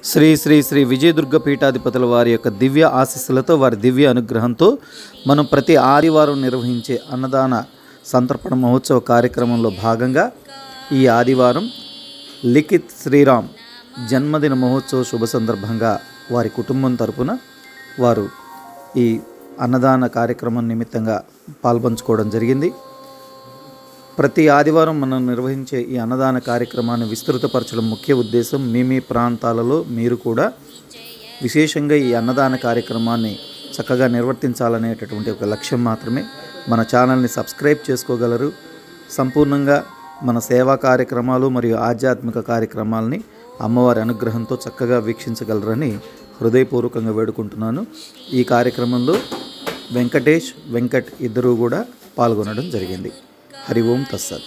శ్రీ శ్రీ శ్రీ విజయదుర్గ పీఠాధిపతుల వారి యొక్క దివ్య ఆశీస్సులతో, వారి దివ్య అనుగ్రహంతో మనం ప్రతి ఆదివారం నిర్వహించే అన్నదాన సంతర్పణ మహోత్సవ కార్యక్రమంలో భాగంగా ఈ ఆదివారం లిఖిత్ శ్రీరామ్ జన్మదిన మహోత్సవ శుభ సందర్భంగా వారి కుటుంబం తరపున వారు ఈ అన్నదాన కార్యక్రమం నిమిత్తంగా పాల్పంచుకోవడం జరిగింది. ప్రతి ఆదివారం మనం నిర్వహించే ఈ అన్నదాన కార్యక్రమాన్ని విస్తృతపరచడం ముఖ్య ఉద్దేశం. మీ ప్రాంతాలలో మీరు కూడా విశేషంగా ఈ అన్నదాన కార్యక్రమాన్ని చక్కగా నిర్వర్తించాలనేటటువంటి ఒక లక్ష్యం మాత్రమే. మన ఛానల్ని సబ్స్క్రైబ్ చేసుకోగలరు. సంపూర్ణంగా మన సేవా కార్యక్రమాలు మరియు ఆధ్యాత్మిక కార్యక్రమాలని అమ్మవారి అనుగ్రహంతో చక్కగా వీక్షించగలరని హృదయపూర్వకంగా వేడుకుంటున్నాను. ఈ కార్యక్రమంలో వెంకటేష్, వెంకట్ ఇద్దరూ కూడా పాల్గొనడం జరిగింది. హరి ఓం తస్సత్.